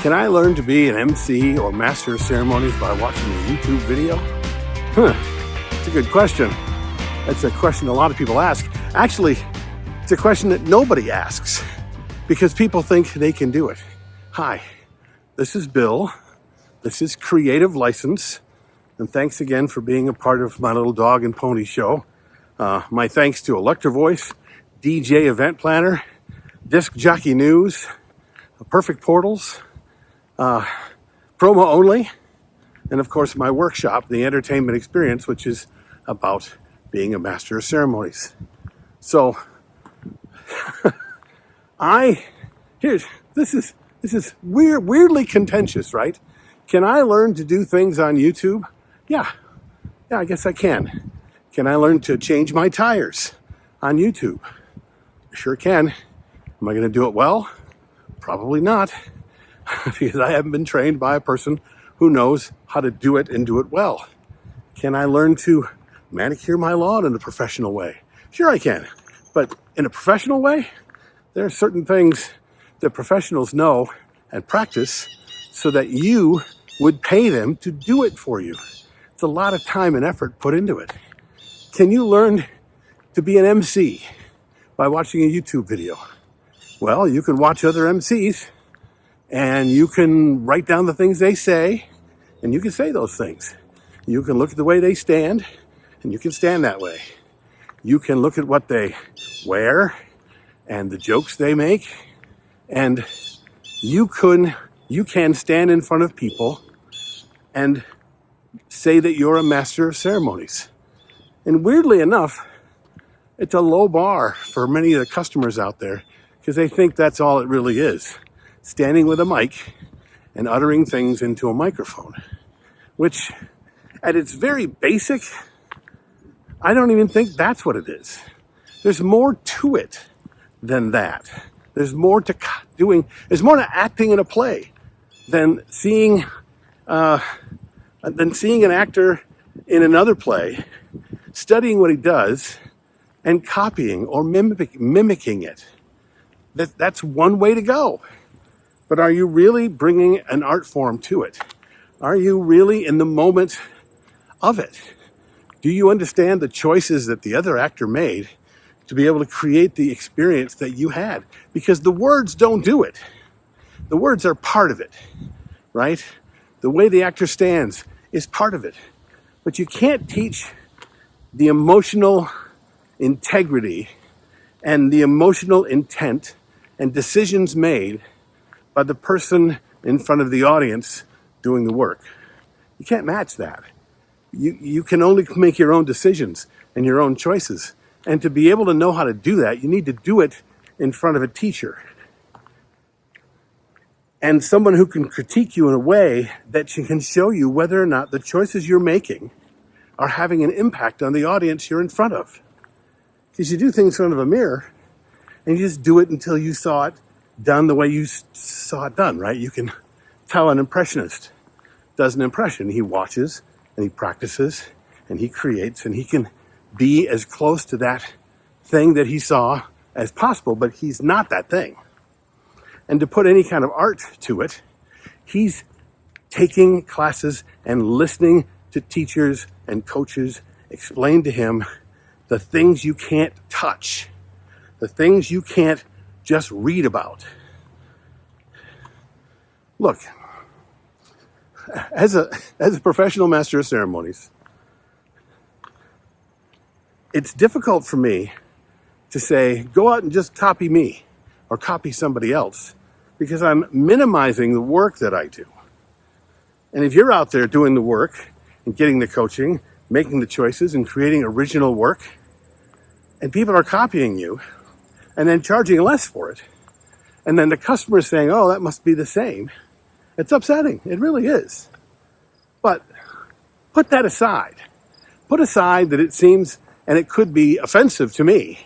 Can I learn to be an MC or master of ceremonies by watching a YouTube video? It's a good question. That's a question a lot of people ask. Actually, it's a question that nobody asks because people think they can do it. Hi, this is Bill. This is Creative License. And thanks again for being a part of my little dog and pony show. My thanks to Electro Voice, DJ Event Planner, Disc Jockey News, Perfect Portals, Promo Only, and of course my workshop, The Entertainment Experience, which is about being a master of ceremonies. So, this is weirdly contentious, right? Can I learn to do things on YouTube? Yeah, I guess I can. Can I learn to change my tires on YouTube? Sure can. Am I going to do it well? Probably not, because I haven't been trained by a person who knows how to do it and do it well. Can I learn to manicure my lawn in a professional way? Sure I can. But in a professional way, there are certain things that professionals know and practice so that you would pay them to do it for you. It's a lot of time and effort put into it. Can you learn to be an MC by watching a YouTube video? Well, you can watch other MCs and you can write down the things they say and you can say those things. You can look at the way they stand and you can stand that way. You can look at what they wear and the jokes they make, and you can stand in front of people and say that you're a master of ceremonies. And weirdly enough, it's a low bar for many of the customers out there because they think that's all it really is. Standing with a mic and uttering things into a microphone, which at its very basic, I don't even think that's what it is. There's more to it than that. There's more to acting in a play than seeing an actor in another play, studying what he does and copying or mimicking it. That's one way to go. But are you really bringing an art form to it? Are you really in the moment of it? Do you understand the choices that the other actor made to be able to create the experience that you had? Because the words don't do it. The words are part of it, right? The way the actor stands is part of it. But you can't teach the emotional integrity and the emotional intent and decisions made by the person in front of the audience doing the work. You can't match that. You can only make your own decisions and your own choices. And to be able to know how to do that, you need to do it in front of a teacher. And someone who can critique you in a way that can show you whether or not the choices you're making are having an impact on the audience you're in front of. Because you do things in front of a mirror, and you just do it until you saw it done the way you saw it done, right? You can tell an impressionist does an impression. He watches, and he practices, and he creates, and he can be as close to that thing that he saw as possible, but he's not that thing. And to put any kind of art to it, he's taking classes and listening to teachers and coaches explain to him the things you can't touch, the things you can't just read about. Look, as a professional master of ceremonies, it's difficult for me to say, go out and just copy me or copy somebody else, because I'm minimizing the work that I do. And if you're out there doing the work and getting the coaching, making the choices and creating original work, and people are copying you and then charging less for it, and then the customer is saying, oh, that must be the same, it's upsetting. It really is. But put that aside. Put aside that it seems, and it could be offensive to me,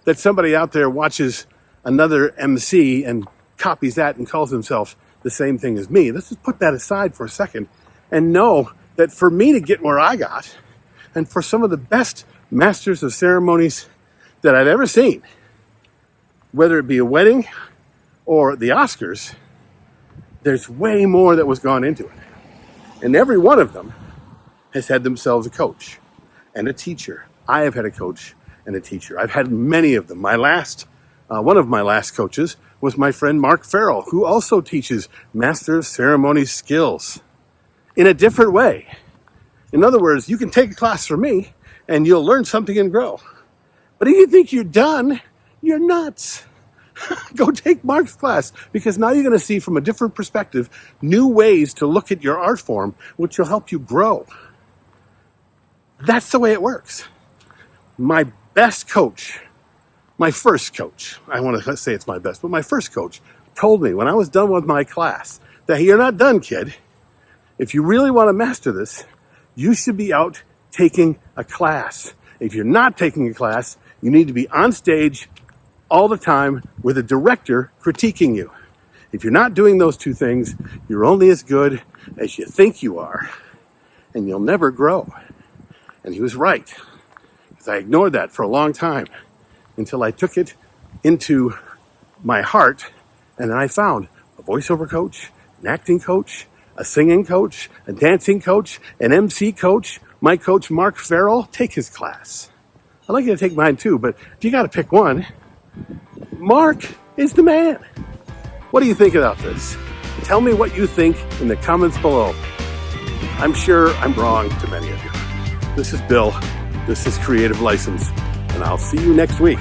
that somebody out there watches another MC and copies that and calls himself the same thing as me. Let's just put that aside for a second and know that for me to get where I got, and for some of the best masters of ceremonies that I've ever seen, whether it be a wedding or the Oscars, There's way more that was gone into it. And every one of them has had themselves a coach and a teacher. I have had a coach and a teacher. I've had many of them. One of my last coaches was my friend Mark Farrell, who also teaches Master of Ceremonies skills in a different way. In other words, you can take a class from me and you'll learn something and grow. But if you think you're done, you're nuts. Go take Mark's class, because now you're going to see from a different perspective new ways to look at your art form, which will help you grow. That's the way it works. My best coach, my first coach, I want to say it's my best, but my first coach told me when I was done with my class that you're not done, kid. If you really want to master this, you should be out taking a class. If you're not taking a class, you need to be on stage all the time with a director critiquing you. If you're not doing those two things, you're only as good as you think you are, and you'll never grow. And he was right, because I ignored that for a long time until I took it into my heart, and then I found a voiceover coach, an acting coach, a singing coach, a dancing coach, an MC coach. My coach, Mark Farrell, take his class. I'd like you to take mine too, but if you got to pick one, Mark is the man. What do you think about this? Tell me what you think in the comments below. I'm sure I'm wrong to many of you. This is Bill. This is Creative License, and I'll see you next week.